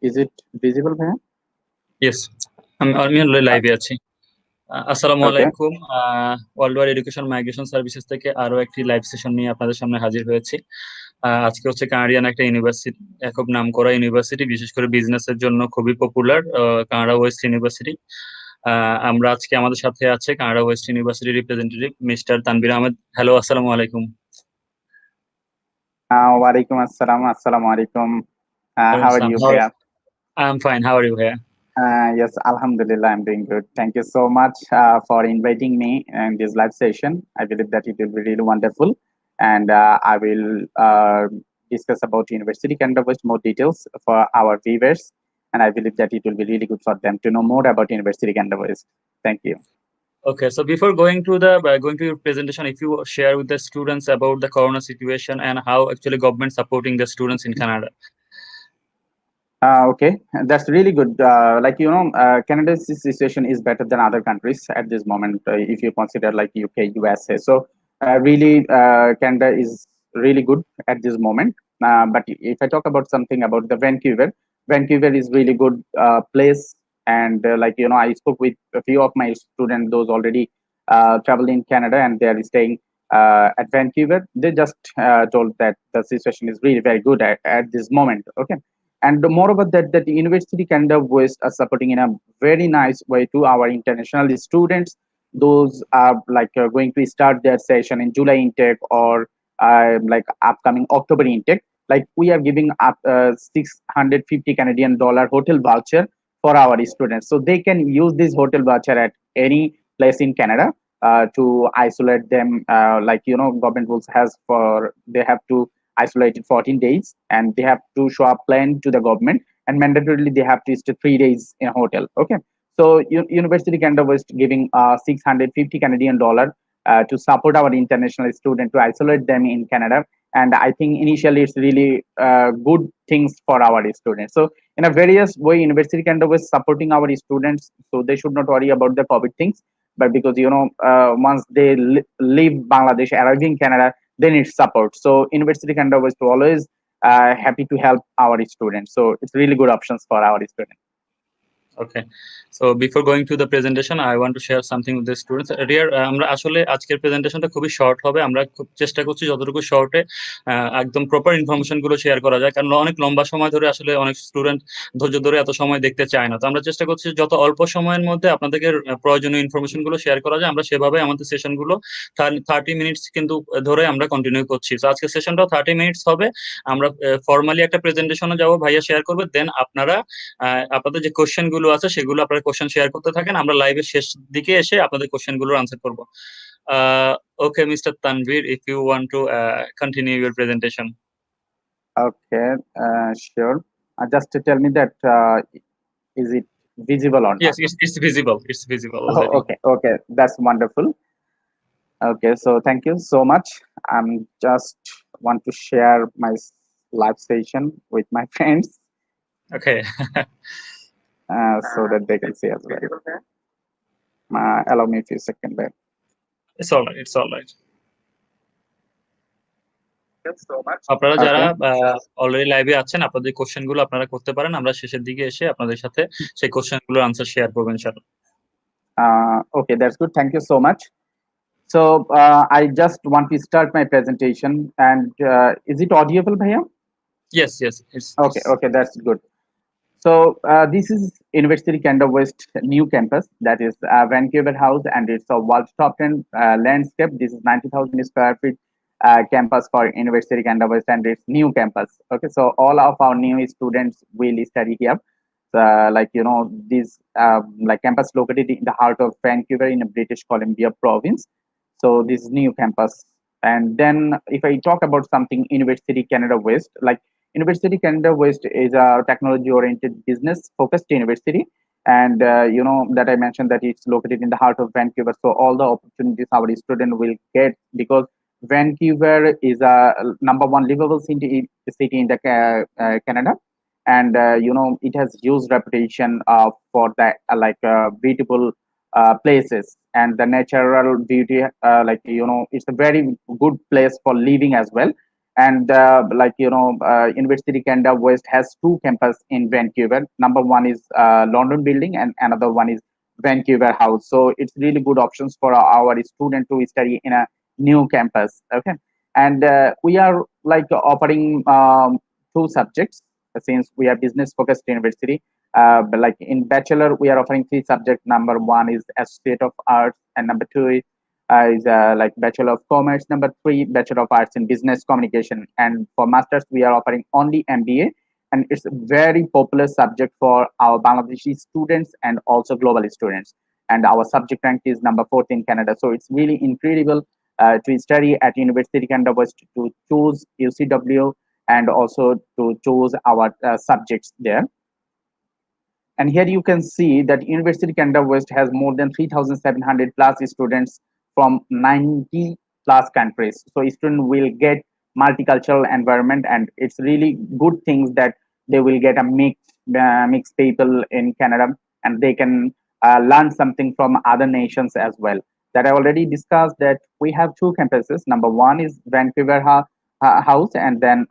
Is it visible here? Yes, আমি লাইভে আছি। আসসালামু Okay. আলাইকুম। World wide education migration services থেকে আরো একটি লাইভ সেশন নিয়ে আপনাদের সামনে হাজির হয়েছি। আজকে হচ্ছে কানাডিয়ান একটা ইউনিভার্সিটি, খুব নামকরা ইউনিভার্সিটি, বিশেষ করে বিজনেসের জন্য খুবই পপুলার, কানাডা ওয়েস্ট ইউনিভার্সিটি। আমরা আজকে আমাদের সাথে আছে Canada West university representative mister Tanvir Ahmed. Hello, আসসালামু আলাইকুম। Walaikum assalam. Assalamu alaikum. ওয়ালাইকুম How are আসসালাম। you, Bhaiya? I am fine, how are you ভাইয়া? Yes, Alhamdulillah, I'm doing good. Thank you so much for inviting me in this live session. I believe that it will be really wonderful, and I will discuss about University Canada West more details for our viewers, and I believe that it will be really good for them to know more about University Canada West. Thank you. Okay, so before going to your presentation, if you share with the students about the corona situation and how actually government supporting the students in Canada. Okay, that's really good. Canada's situation is better than other countries at this moment. If you consider like UK, USA, so really, Canada is really good at this moment. But if I talk about something about the Vancouver, Vancouver is really good place. And I spoke with a few of my students, those already traveled in Canada, and they are staying at Vancouver. They just told that the situation is really very good at this moment. Okay, and moreover that the University Canada West are supporting in a very nice way to our international students. Those are going to start their session in July intake or like upcoming October intake. Like we are giving up 650 Canadian dollar hotel voucher for our students, so they can use this hotel voucher at any place in Canada to isolate them. Government rules has for they have to isolated 14 days, and they have to show a plan to the government, and mandatorily they have to stay 3 days in a hotel. Okay, so University Canada was giving 650 Canadian dollar to support our international student to isolate them in Canada. And I think initially it's really good things for our students. So in a various way, University Canada was supporting our students, so they should not worry about the COVID things. But because once they leave Bangladesh, arriving Canada, they need support. So University Canada was to always happy to help our students. So it's really good options for our students. Okay, so before going to the presentation, I want to share something with the students. আমরা আসলে আজকের প্রেজেন্টেশনটা খুবই short হবে। আমরা খুব চেষ্টা করছি যতটুকু শর্টে একদম প্রপার ইনফরমেশন গুলো শেয়ার করা যায়, কারণ অনেক লম্বা সময় ধরে আসলে অনেক স্টুডেন্ট ধৈর্য ধরে এত সময় দেখতে চায় না। তো আমরা চেষ্টা করছি যত অল্প সময়ের মধ্যে আপনাদেরকে প্রয়োজনীয় ইনফরমেশন গুলো শেয়ার করা যায়। আমরা সেভাবে আমাদের সেশন গুলো 30 মিনিটস কিন্তু ধরে আমরা কন্টিনিউ করছি। তো আজকের সেশনটাও 30 মিনিটস হবে। আমরা ফর্মালি একটা প্রেজেন্টেশনে যাবো, ভাইয়া শেয়ার করবে, দেন আপনারা আপনাদের যে কোশ্চেন গুলো আছে সেগুলো আপনারা কোশ্চেন শেয়ার করতে থাকেন। আমরা লাইভের শেষ দিকে এসে আপনাদের কোশ্চেন গুলোর আনসার করব। Okay, Mr. Tanvir, if you want to continue your presentation. Okay, sure. Just to tell me that is it visible or Yes, not? it's visible. It's visible Oh, already. okay, that's wonderful. Okay, so thank you so much. I'm just want to share my live session with my friends Okay. so that they can see as well. Allow me a few seconds there. It's all right. It's all right. আপনারা যারা already লাইভে আছেন, আপনাদের question গুলো আপনারা করতে পারেন। আমরা শেষের দিকে এসে আপনাদের সাথে সেই কোশ্চেন গুলোর আনসার শেয়ার করব ইনশাআল্লাহ। Okay, that's good. Thank you so much. So I just want to start my presentation, and is it audible, Bhaiya? Yes, it's Okay, that's good. So this is University Canada West new campus, that is Vancouver House, and it's a world top 10 landscape. This is 90,000 square feet campus for University Canada West, and it's new campus. Okay, so all of our new students will study here. This campus located in the heart of Vancouver in British Columbia province. So this is new campus. And then if I talk about something University Canada West, like University Canada West is a technology-oriented, business-focused university, and that I mentioned that it's located in the heart of Vancouver. So all the opportunities our student will get, because Vancouver is a number one livable city in the Canada, and it has huge reputation for the beautiful places and the natural beauty. It's a very good place for living as well. And University Canada West has two campuses in Vancouver. Number one is London building, and another one is Vancouver House. So it's really good options for our student to study in a new campus. Okay, and we are like offering two subjects, since we are business focused university. But like in bachelor, we are offering three subjects. Number one is Associate of Arts, and number two is like Bachelor of Commerce. Number three, Bachelor of Arts in Business Communication. And for masters, we are offering only MBA, and it's a very popular subject for our Bangladeshi students and also global students. And our subject rank is number 4 in Canada. So it's really incredible to study at University Canada West, to choose UCW and also to choose our subjects there. And here you can see that University Canada West has more than 3,700 plus students from 90 plus countries. So student will get multicultural environment, and it's really good things that they will get a mixed people in Canada, and they can learn something from other nations as well. That I already discussed that we have two campuses. Number one is Vancouver House, and then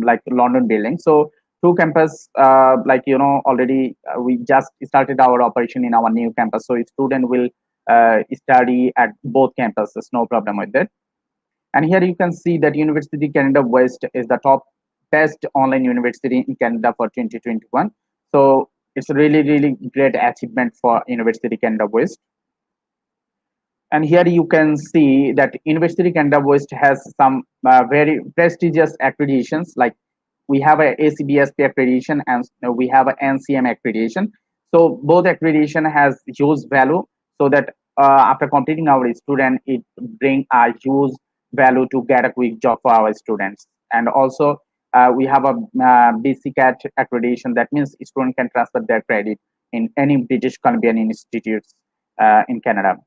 like London building. So two campus, already we just started our operation in our new campus, so student will study at both campuses, no problem with that. And here you can see that University Canada West is the top best online university in Canada for 2021. So it's a really great achievement for University Canada West. And here you can see that University Canada West has some very prestigious accreditations, like we have a ACBSP accreditation, and we have a NCM accreditation. So both accreditation has huge value, so that after completing our student, it bring a huge value to get a quick job for our students. And also we have a BCCAT accreditation. That means student can transfer their credit in any British Columbian institutes in Canada.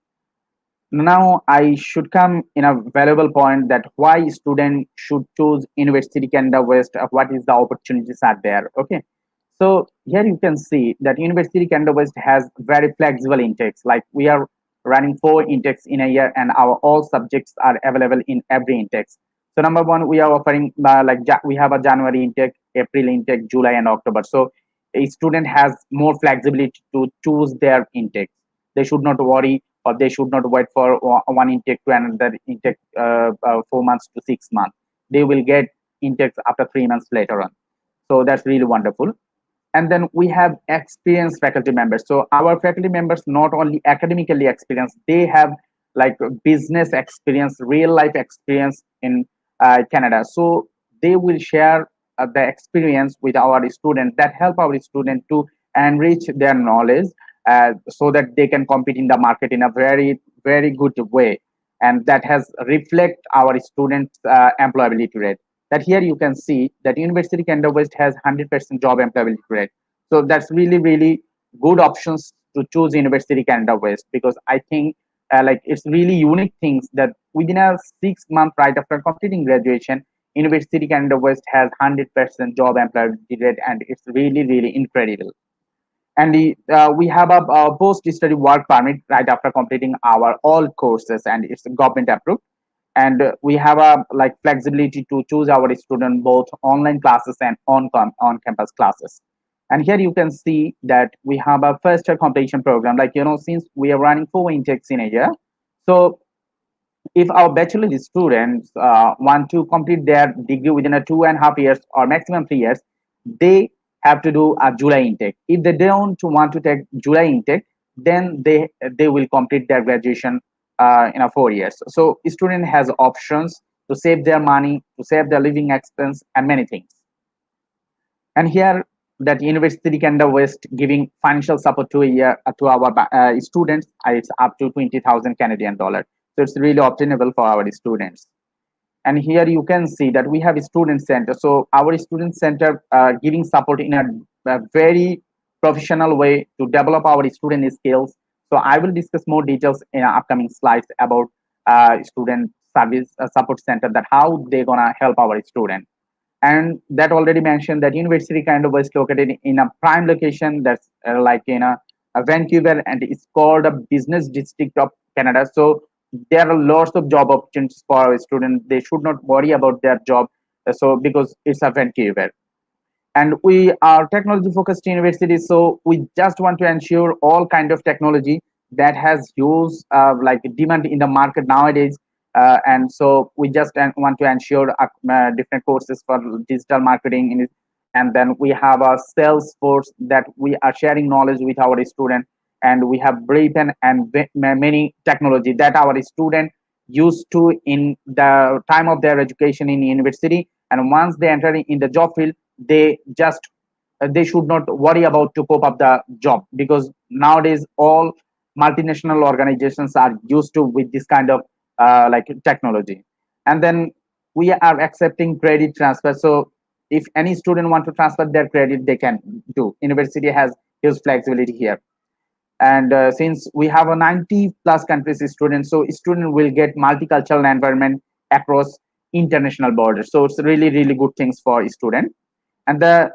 Now I should come in a valuable point, that why student should choose University Canada West, what is the opportunities are there. Okay, so here you can see that University Canada West has very flexible intakes, like we are running 4 intakes in a year, and our all subjects are available in every intakes. So number one, we are offering we have a January intake, April intake, July and October. So a student has more flexibility to choose their intakes. They should not worry, or they should not wait for one intake to another intake 4 months to 6 months. They will get intakes after 3 months later on. So that's really wonderful. And then we have experienced faculty members. So our faculty members not only academically experienced, they have like business experience, real life experience in Canada. So they will share the experience with our students, that help our students to enrich their knowledge, so that they can compete in the market in a very good way, and that has reflect our students employability rate. That here you can see that University Canada West has 100% job employability rate. So that's really good options to choose University Canada West, because I think it's really unique things that within a 6 month right after completing graduation, University Canada West has 100% job employability rate, and it's really incredible. And we have a post-study work permit right after completing our all courses, and it's government approved. And we have a like flexibility to choose our student both online classes and on campus classes. And here you can see that we have a first year completion program, since we are running 4 intakes in a year. So if our bachelor students want to complete their degree within a 2.5 years or maximum 3 years, they have to do a July intake. If they don't want to take July intake, then they will complete their graduation in a 4 years. So student has options to save their money, to save their living expense, and many things. And here that University Canada West giving financial support to a year to our students, it's up to 20,000 Canadian dollar. So it's really obtainable for our students. And here you can see that we have a student center. So our student center giving support in a very professional way to develop our student skills. So I will discuss more details in upcoming slides about student service support center, that how they're gonna help our student. And that already mentioned that University kind of was located in a prime location, that's like in a Vancouver, and it's called a business district of Canada. So there are lots of job opportunities for our students. They should not worry about their job. So because it's a Vancouver, and we are technology focused university, so we just want to ensure all kind of technology that has huge like demand in the market nowadays. And so we just want to ensure different courses for digital marketing in it. And then we have a sales force that we are sharing knowledge with our student, and we have brief and many technology that our student used to in the time of their education in university, and once they enter in the job field, they just they should not worry about to cope up the job, because nowadays all multinational organizations are used to with this kind of like technology. And then we are accepting credit transfer, so if any student want to transfer their credit, they can do. University has huge flexibility here. And since we have a 90 plus countries students, so student will get multicultural environment across international borders, so it's really good things for student. And the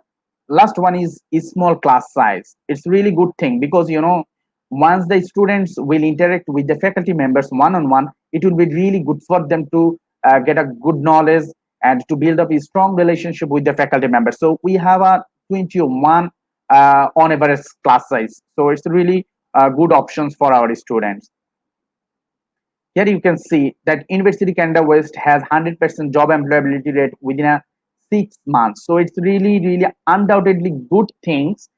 last one is small class size. It's really good thing, because once the students will interact with the faculty members one on one, it will be really good for them to get a good knowledge and to build up a strong relationship with the faculty members. So we have a 21 on average class size, so it's really good options for our students. Here you can see that University Canada West has 100% job employability rate within a 6 months. So it's really undoubtedly good things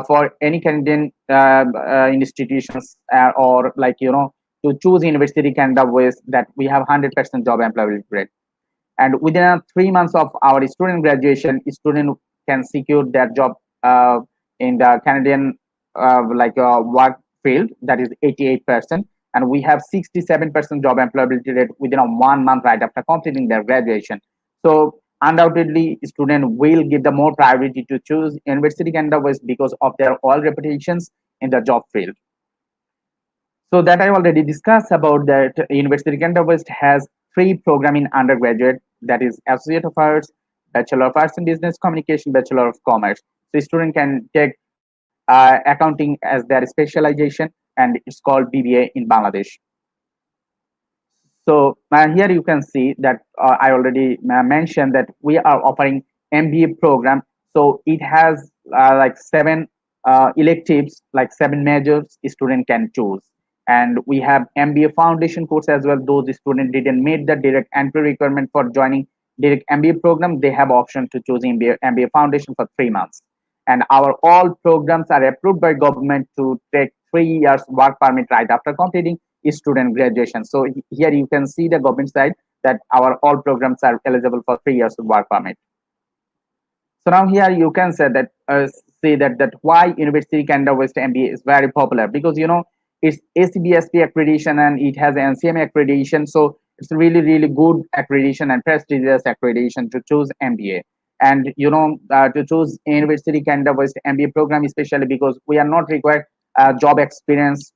for any Canadian institutions, or like to choose University Canada West, that we have 100% job employability rate. And within 3 months of our student graduation, student can secure their job in the Canadian work field, that is 88%. And we have 67% job employability rate within a 1 month right after completing their graduation. So undoubtedly student will give the more priority to choose University Canada West because of their all reputations in the job field. So that I already discussed about that. University Canada West has three program in undergraduate, that is Associate of Arts, Bachelor of Arts in Business Communication, Bachelor of Commerce. So student can take accounting as their specialization, and it's called BBA in Bangladesh. So here you can see that I already mentioned that we are offering MBA program. So it has like seven electives, like seven majors student can choose. And we have MBA Foundation course as well. Those students didn't meet the direct entry requirement for joining direct MBA program, they have option to choose MBA Foundation for 3 months. And our all programs are approved by government to take 3 years work permit right after completing student graduation. So here you can see the government side that our all programs are eligible for 3 years work permit. So now here you can say that why University Canada West MBA is very popular, because it's ACBSP accreditation and it has NCMA accreditation. So it's really good accreditation and prestigious accreditation to choose MBA. And to choose University Canada West MBA program, especially because we are not required job experience.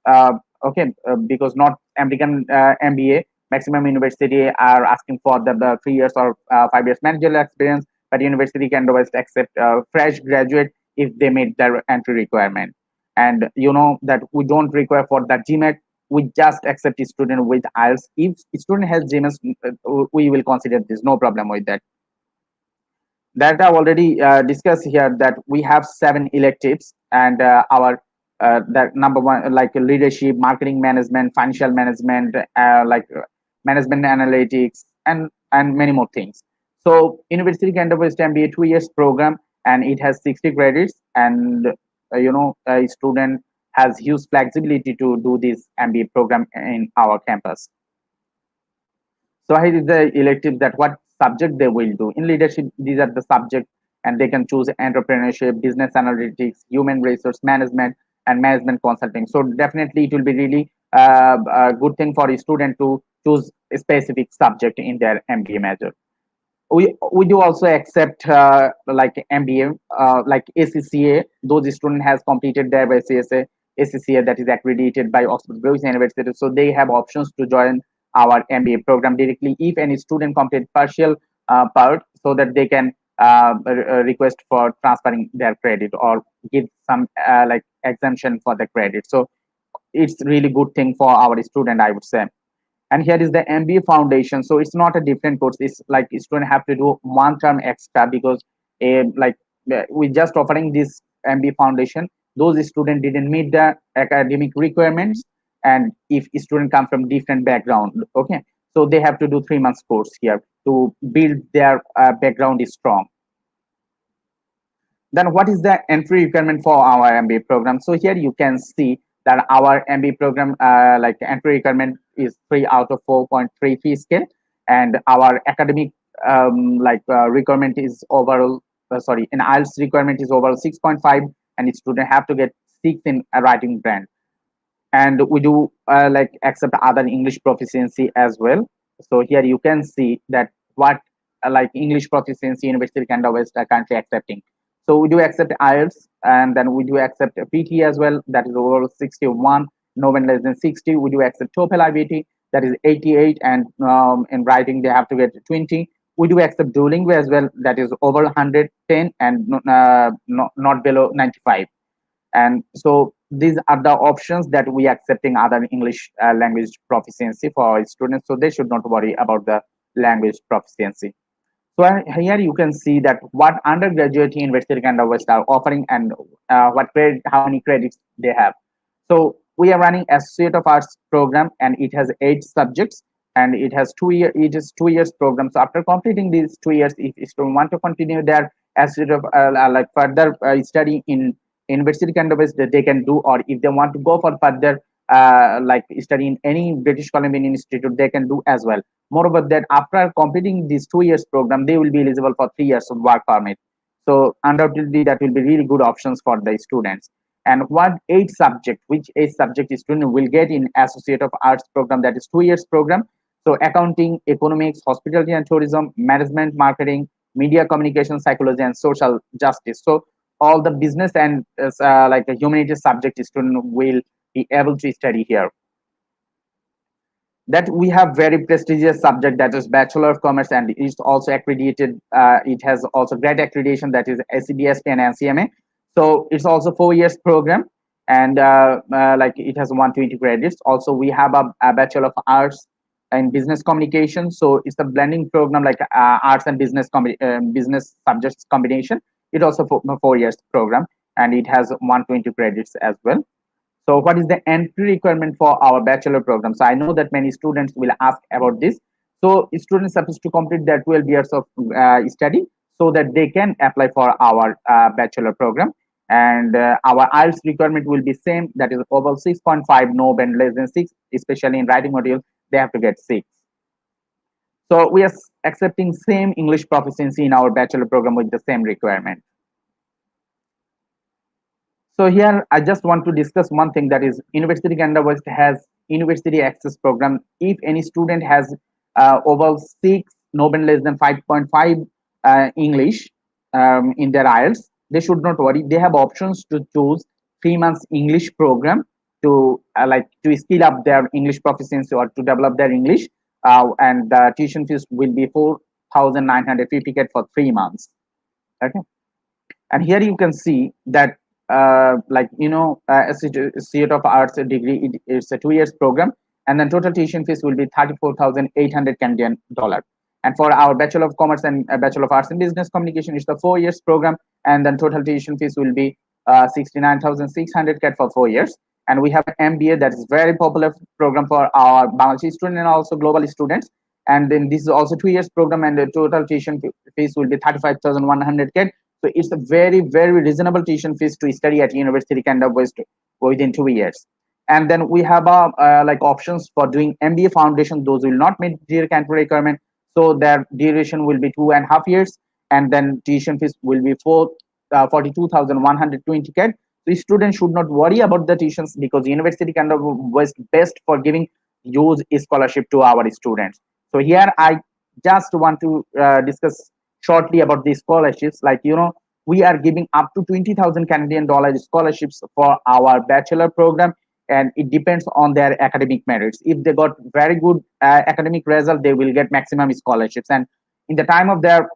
Okay, because not American MBA maximum university are asking for the 3 years or 5 years managerial experience, but University Canada West accept fresh graduate if they meet their entry requirement. And that we don't require for the GMAT, we just accept a student with IELTS. If student has GMAT, we will consider this, no problem with that. That I've already discussed here, that we have 7 electives, and our that number one, like leadership, marketing management, financial management, management analytics, and many more things. So University Canada West MBA 2 years program, and it has 60 credits, and a student has huge flexibility to do this MBA program in our campus. So here is the elective, that what subject they will do. In leadership, these are the subjects, and they can choose entrepreneurship, business analytics, human resource management, and management consulting. So definitely it will be really a good thing for a student to choose a specific subject in their MBA major. We do also accept like MBA, like ACCA. Those student has completed their ACCA that is accredited by Oxford Brookes University. So they have options to join our MBA program directly if any student complete partial part, so that they can request for transferring their credit or give some like exemption for the credit. So it's really good thing for our student, I would say. And here is the MBA Foundation. So it's not a different course. It's like student have to do one term extra because like we just offering this MBA Foundation. Those students didn't meet the academic requirements, and if student come from different background, okay, so they have to do 3 months course here to build their background is strong. Then what is the entry requirement for our MBA program? So here you can see that our MBA program like entry requirement is 3 out of 4.3 fee scale, and our academic requirement is overall sorry, in IELTS requirement is overall 6.5, and student have to get 6 in a writing brand. And we do like accept other English proficiency as well. So here you can see that what like English proficiency University Canada West are currently accepting. So we do accept IELTS, and then we do accept PT as well, that is over 61, no one less than 60. We do accept TOEFL IBT, that is 88, and in writing they have to get 20. We do accept Duolingo as well, that is over 110 and not below 95. And so these are the options that we are accepting other English language proficiency for our students, so they should not worry about the language proficiency. So here you can see that what undergraduate University Canada West are offering, and what grade, how many credits they have. So we are running Associate of Arts program, and it has 8 subjects, and it has 2 year. It is 2 years program. So after completing these 2 years, if students want to continue their Associate of like further study in University Canada West, that they can do, or if they want to go for further like study in any British Columbian institute, they can do as well. Moreover, that after completing this 2 years program, they will be eligible for 3 years of work permit. So undoubtedly, that will be really good options for the students. And what 8 subject, which 8 subject student will get in Associate of Arts program, that is 2 years program. So accounting, economics, hospitality and tourism, management, marketing, media communication, psychology, and social justice. So all the business and like a humanities subject student will be able to study here. That we have very prestigious subject, that is Bachelor of Commerce, and it's also accredited. It has also great accreditation, that is ACBSP and NCMA. So it's also 4 years program, and like it has 120 credits. Also we have a Bachelor of Arts in Business Communication. So it's a blending program, like arts and business subjects combination. It also 4 years program, and it has 120 credits as well. So what is the entry requirement for our bachelor program? So I know that many students will ask about this. So students are supposed to complete their 12 years of study so that they can apply for our bachelor program. And our IELTS requirement will be same, that is over 6.5, no band less than 6, especially in writing module, they have to get 6. So we are accepting same English proficiency in our bachelor program with the same requirement. So here I just want to discuss one thing, that is University Canada West has university access program. If any student has over 6, no less than 5.5 English in their IELTS, they should not worry. They have options to choose 3 months English program to like to skill up their English proficiency or to develop their English, and the tuition fees will be 4,950 for 3 months. Okay. And here you can see that like Associate of Arts degree, it's a 2 years program, and then total tuition fees will be 34,800 Canadian dollar. And for our Bachelor of Commerce and Bachelor of Arts in Business Communication, it's the 4 years program, and then total tuition fees will be 69,600 for 4 years. And we have an MBA, that is very popular program for our Bangladeshi students and also global students. And then this is also 2 years program, and the total tuition fees will be 35,100. So it's a very, very reasonable tuition fees to study at University Canada West within 2 years. And then we have like options for doing MBA Foundation. Those will not meet their country requirement, so their duration will be 2.5 years, and then tuition fees will be 42,120. So students should not worry about the tuitions, because University Canada West best for giving huge scholarship to our students. So here I just want to discuss shortly about these scholarships. Like we are giving up to 20,000 Canadian dollars scholarships for our bachelor program, and it depends on their academic merits. If they got very good academic result, they will get maximum scholarships, and in the time of their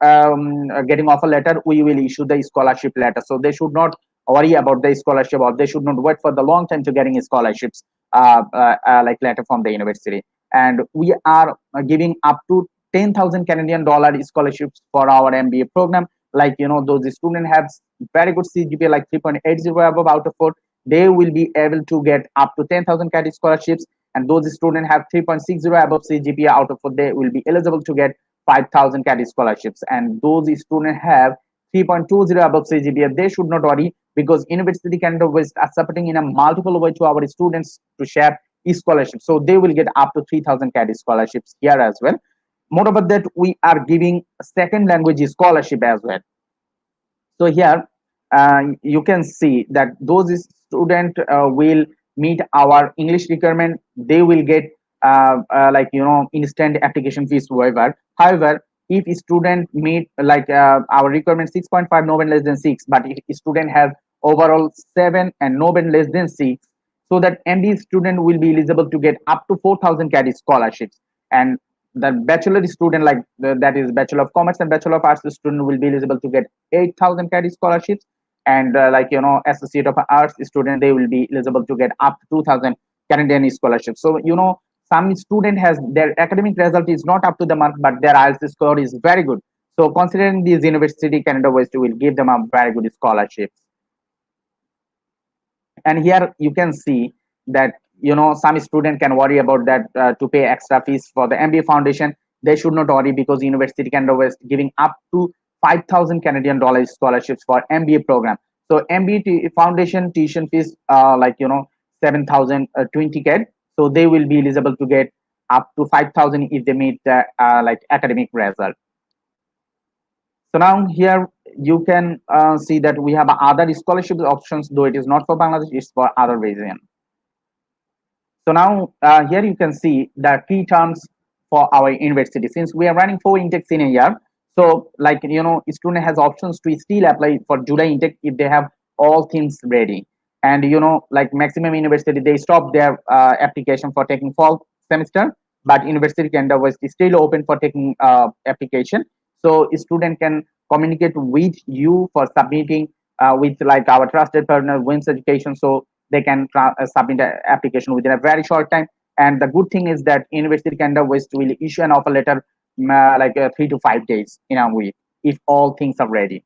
getting offer letter, we will issue the scholarship letter. So they should not worry about the scholarship, or they should not wait for the long time to getting scholarships like letter from the university. and we are giving up to 10,000 Canadian dollar scholarships for our MBA program. Like, those students have very good CGPA, like 3.80 above out of 4. They will be able to get up to 10,000 CAD scholarships. And those students have 3.60 above CGPA out of 4. They will be eligible to get 5,000 CAD scholarships. And those students have 3.20 above CGPA. They should not worry, because University Canada West are supporting in a multiple way to our students to share scholarships. So they will get up to 3,000 CAD scholarships here as well. Moreover, that we are giving second language scholarship as well. So here you can see that those students will meet our English requirement. They will get instant application fees waiver. However, if a student meet our requirement 6.5, no band less than 6, but if a student have overall 7 and no band less than 6, so that MBA student will be eligible to get up to 4,000 CAD scholarships. And the bachelor student, that is Bachelor of Commerce and Bachelor of Arts student, will be eligible to get 8,000 CAD scholarships. And Associate of Arts student, they will be eligible to get up to 2,000 Canadian scholarships. So some student has their academic result is not up to the mark, but their IELTS score is very good. So considering this, University Canada West will give them a very good scholarship. And here you can see that some student can worry about that to pay extra fees for the Mba Foundation. They should not worry, because University Canada West giving up to 5,000 Canadian dollars scholarships for MBA program. So MBA Foundation tuition fees 7,020 CAD. So they will be eligible to get up to 5,000 if they meet the academic result. So now here you can see that we have other scholarship options, though it is not for Bangladesh, it's for other region. So now here you can see the key terms for our university. Since we are running 4 intakes in a year, so student has options to still apply for July intake if they have all things ready. And maximum university, they stop their application for taking fall semester, but University Canada was still open for taking application. So a student can communicate with you for submitting with our trusted partner Wins Education, so they can submit an application within a very short time. And the good thing is that University Canada West will issue an offer letter 3 to 5 days in a week if all things are ready.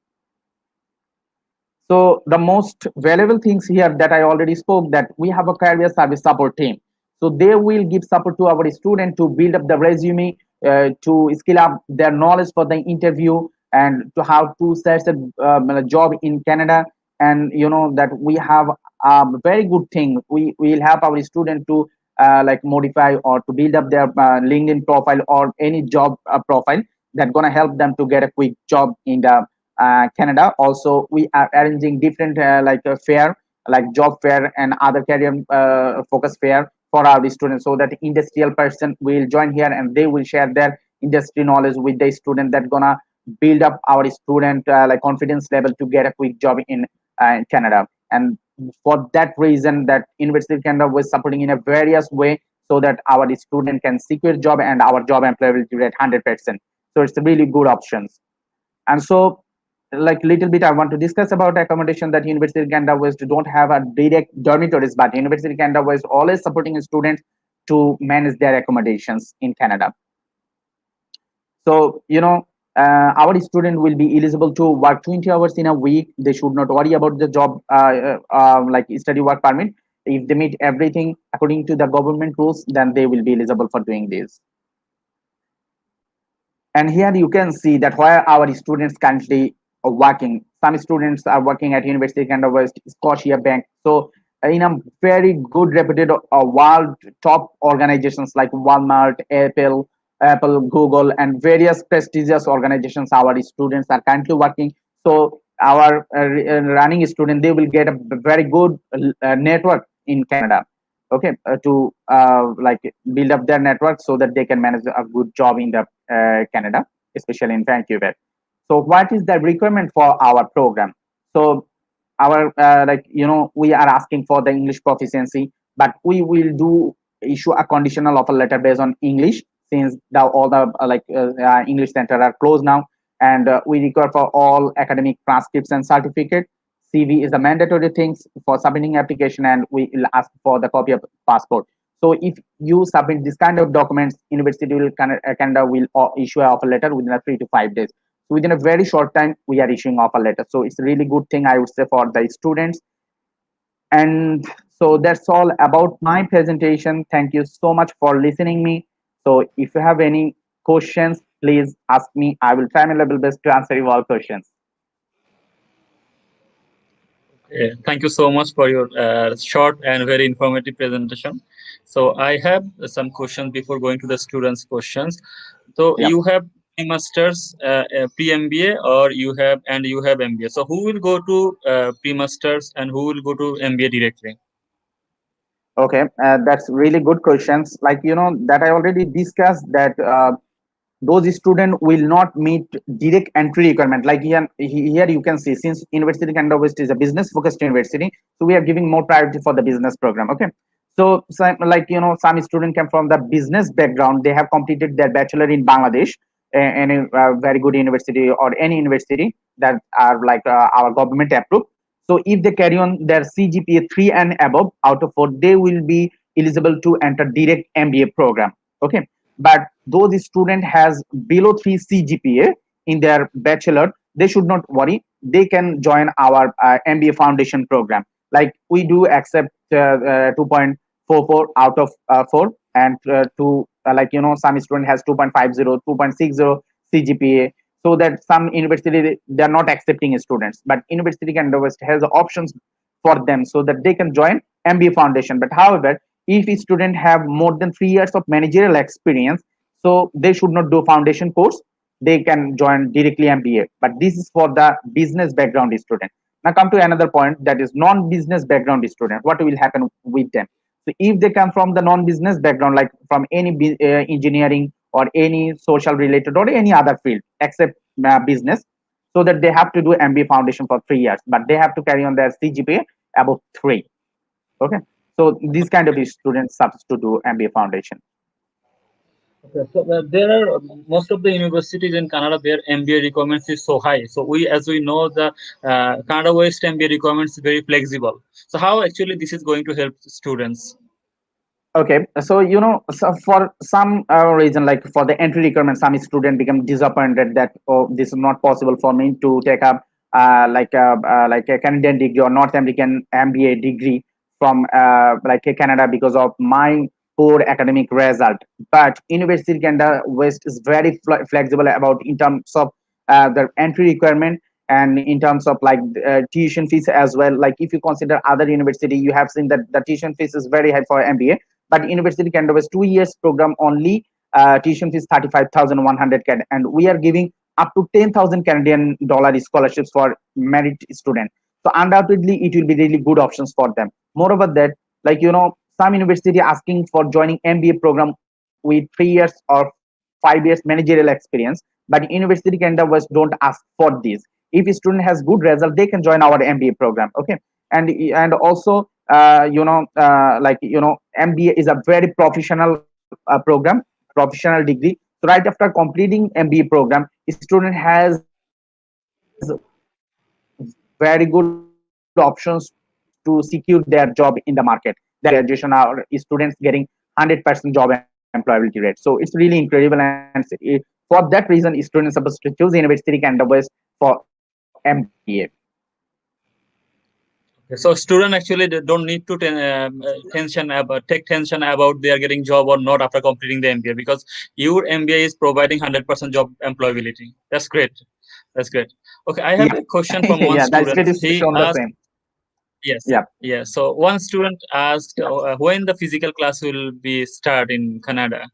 So the most valuable things here that I already spoke, that we have a career service support team. So they will give support to our student to build up the resume, to skill up their knowledge for the interview, and to how to search a job in Canada. And that we have a very good thing. We will help our student to modify or to build up their LinkedIn profile or any job profile that's gonna help them to get a quick job in the Canada. Also, we are arranging different fair, like job fair and other career focus fair for our students, so that industrial person will join here and they will share their industry knowledge with the student, that gonna build up our student confidence level to get a quick job in Canada. And for that reason, that University of Canada was supporting in a various way, so that our student can secure job and our job employability rate 100%. So it's a really good options. And so little bit I want to discuss about accommodation, that University of Canada West don't have a direct dormitories, but University of Canada West always supporting students to manage their accommodations in Canada. So our student will be eligible to work 20 hours in a week. They should not worry about the job study work permit. If they meet everything according to the government rules, then they will be eligible for doing this. And here you can see that where our students currently are working. Some students are working at University of Canada West, Scotia Bank. So in a very good reputed world top organizations like Walmart, Apple, Google, and various prestigious organizations, our students are currently working. So our running student, they will get a very good network in Canada. Okay, to build up their network so that they can manage a good job in the Canada, especially in Vancouver. So what is the requirement for our program? So our we are asking for the English proficiency, but we will do issue a conditional offer letter based on English, since all the English center are closed now. And we require for all academic transcripts and certificate. CV is the mandatory things for submitting application, and we will ask for the copy of passport. So if you submit this kind of documents, university will Canada will issue an offer letter within a 3 to 5 days. So within a very short time, we are issuing offer letter. So it's a really good thing, I would say, for the students. And so that's all about my presentation. Thank you so much for listening me. So if you have any questions, please ask me. I will try my level best to answer you all questions. Thank you so much for your short and very informative presentation. So I have some questions before going to the students' questions. So Yeah. you have pre-masters, pre-MBA, or you have MBA. So who will go to pre-masters and who will go to MBA directly? Okay, that's really good questions. Like, that I already discussed that those students will not meet direct entry requirement. Like here you can see, since University Canada West is a business focused university, so we are giving more priority for the business program. Okay, so like some students come from the business background. They have completed their bachelor in Bangladesh, any very good university or any university that are like our government approved. So if they carry on their CGPA 3 and above out of 4, they will be eligible to enter direct MBA program. Okay, but those student has below 3 CGPA in their bachelor, they should not worry. They can join our MBA Foundation program. Like we do accept 2.44 out of 4, and to like some student has 2.50, 2.60 CGPA. So that some university they are not accepting students, but University Canada West has options for them so that they can join MBA Foundation. But however, if a student have more than 3 years of managerial experience, so they should not do foundation course. They can join directly MBA. But this is for the business background student. Now come to another point, that is non-business background student. What will happen with them? So if they come from the non-business background, like from any engineering or any social related or any other field except business, so that they have to do MBA foundation for 3 years, but they have to carry on their CGPA above 3. Okay, so these kind of students subs to do MBA foundation. Okay, so there are most of the universities in Canada, their MBA requirements is so high. So as we know, the Canada West MBA requirements is very flexible. So how actually this is going to help students? Okay, so so for some reason, like for the entry requirement, some student become disappointed that, oh, this is not possible for me to take up like a Canadian degree or North American MBA degree from like a Canada because of my poor academic result. But University Canada West is very flexible about in terms of the entry requirement, and in terms of like tuition fees as well. Like if you consider other university, you have seen that the tuition fees is very high for MBA, but University Canada was 2 years program only. Tuition fees 35,100 CAD, and we are giving up to 10,000 Canadian dollar scholarships for merit student. So undoubtedly, it will be really good options for them. Moreover, that like some university asking for joining MBA program with 3 years or 5 years managerial experience, but University Canada West don't ask for this. If a student has good result, they can join our MBA program. Okay, and also like MBA is a very professional program, professional degree. So right after completing MBA program, student has very good options to secure their job in the market. There are no graduation, our students getting 100% job employability rate. So it's really incredible, and for that reason, students are supposed to choose University Canada West for MBA. So student actually they don't need to take tension about they are getting job or not after completing the MBA, because your MBA is providing 100% job employability. That's great. That's great. Okay, I have Yeah, a question from one yeah, the state student. is He shown the asked, same. yes, Yeah. yes. So one student asked when the physical class will be start in Canada.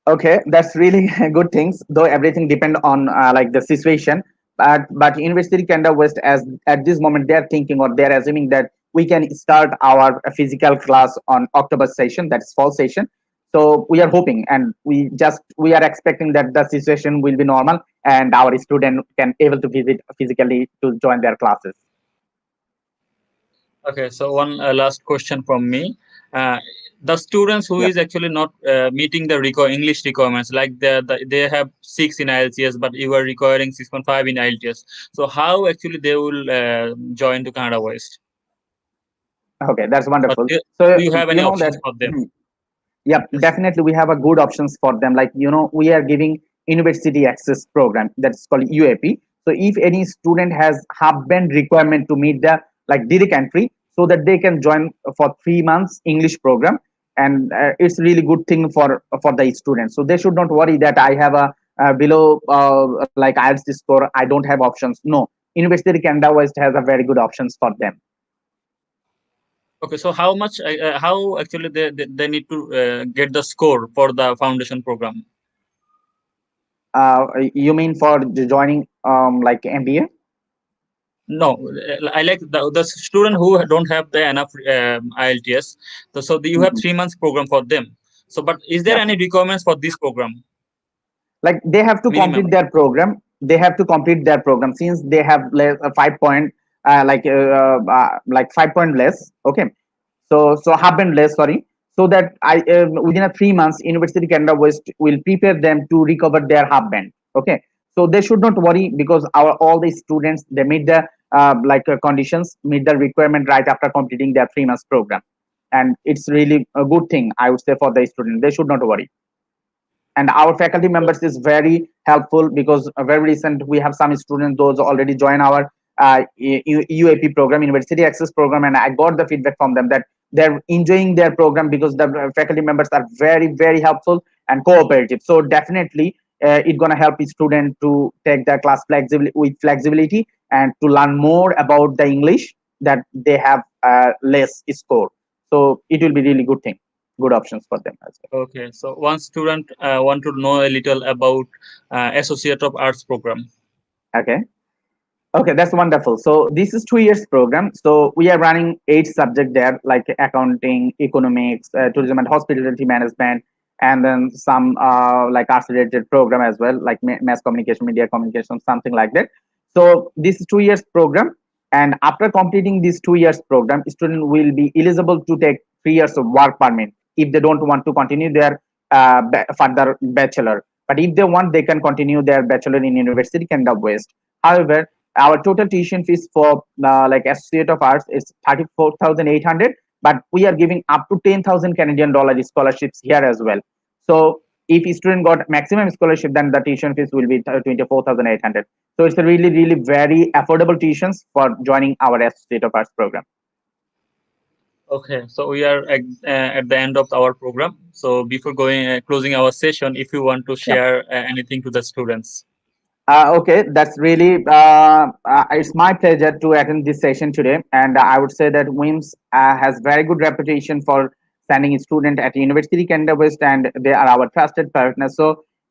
Okay, that's really good things. Though everything depend on like the situation, but University Canada West, as at this moment they're thinking or they're assuming that we can start our physical class on October session, that's fall session. So we are hoping, and we are expecting that the situation will be normal and our student can able to visit physically to join their classes. Okay, so one last question from me. Uh, the students who Yep. is actually not meeting the English requirements, like they have 6 in IELTS, but you are requiring 6.5 in IELTS. So how actually they will join to Canada West? Okay, that's But wonderful. do So you have any you know options that. for them? Yep, Yes. definitely we have a good options for them. Like we are giving university access program that's called UAP. So if any student has half band requirement to meet the like direct entry, so that they can join for 3 months English program, and it's really good thing for the students. So they should not worry that I have a below like IELTS score. I don't have options. No, University Canada West has a very good options for them. Okay, so how much, how actually they need to get the score for the foundation program? You mean for joining like MBA? No, I like the student who don't have the enough IELTS. So you have Mhm. 3 months program for them. So, but is there Yeah, any requirements for this program like they have to minimum? complete their program. They have to complete their program since they have less 5 point like 5 point less. Okay, so half band less, sorry. So that I within a 3 months University Canada West will prepare them to recover their half band. Okay, so they should not worry because our all the students they meet the conditions, meet the requirement right after completing their 3 months program, and it's really a good thing, I would say, for the student. They should not worry. And our faculty members is very helpful because very recent we have some students those already join our UAP program, university access program, and I got the feedback from them that they're enjoying their program because the faculty members are very helpful and cooperative. So definitely it's going to help the student to take their class with flexibility and to learn more about the English that they have less score. So it will be really good thing, good options for them as Okay, so one student want to know a little about Associate of Arts program. well. Okay. Okay, that's wonderful. So this is 2 years program. So we are running 8 subjects there, like accounting, economics, tourism and hospitality management, and then some like arts related program as well, like mass communication, media communication, something like that. So this is 2 years program, and after completing this 2 years program, student will be eligible to take 3 years of work permit if they don't want to continue their further bachelor. But if they want, they can continue their bachelor in University Canada West. However, our total tuition fees for like Associate of Arts is 34,800, but we are giving up to 10,000 Canadian dollar scholarships here as well. So if a student got maximum scholarship, then the tuition fees will be 24,800. So it's a really very affordable tuitions for joining our Associate of Arts program. Okay, so we are at the end of our program. So before going closing our session, if you want to Yeah. share anything to the students. Okay, that's really it's my pleasure to attend this session today, and I would say that WIMS has very good reputation for sending a student at University Canada West, and they are our trusted partners. So,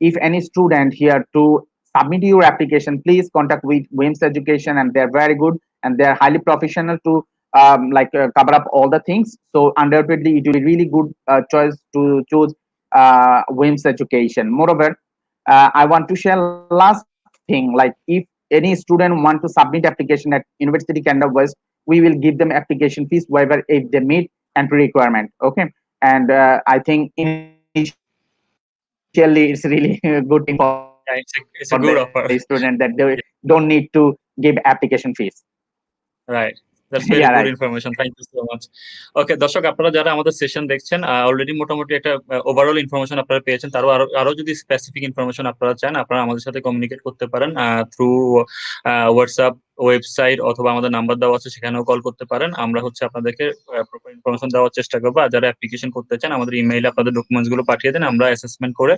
if any student here to submit your application, please contact with WIMS Education, and they're very good and they're highly professional to cover up all the things. So, undoubtedly, it will be really good choice to choose WIMS Education. Moreover, I want to share last thing. Like if any student want to submit application at University Canada West, we will give them application fees waiver if they meet entry requirement. Okay, and I think initially it's really a good thing for the student that they don't need Yeah, to it's a give good offer. application fees. Right. That's Yeah, very right. good information. Thank you so much. ওকে, দর্শক আপনারা যারা আমাদের session দেখছেন already মোটামুটি একটা overall information আপনারা পেয়েছেন। তারও আরো যদি স্পেসিফিক ইনফরমেশন আপনারা চান, আপনারা আমাদের সাথে কমিউনিকেট করতে পারেন থ্রু হোয়াটসঅ্যাপ, ওয়েবসাইট অথবা আমাদের নাম্বার দেওয়া আছে, সেখানেও কল করতে পারেন। আমরা হচ্ছে আপনাদেরকে প্রপার ইনফরমেশন দেওয়ার চেষ্টা করবো। আর যারা অ্যাপ্লিকেশন করতে চান, আমাদের ইমেইলে আপনাদের ডকুমেন্টস গুলো পাঠিয়ে দেন, আমরা অ্যাসেসমেন্ট করে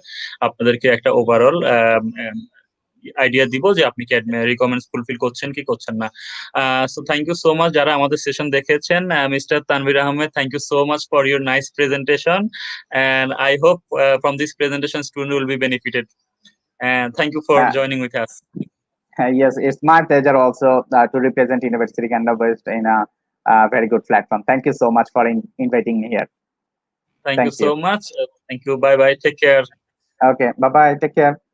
আপনাদেরকে একটা ওভারঅল আইডিয়া দিব যে আপনি কি রিকোয়ারমেন্টস ফুলফিল করছেন কি করছেন না। So thank you so much যারা আমাদের সেশন দেখেছেন। Mister Tanvir Ahmed, thank you so much for your nice presentation, and I hope from this presentation student will be benefited, and thank you for Uh, joining with us. yes, it's my pleasure also to represent University Canada West in a very good platform. Thank you so much for inviting me here. Thank you Thank so you. much. Thank you. Bye bye. Take care. Okay, bye bye. Take care.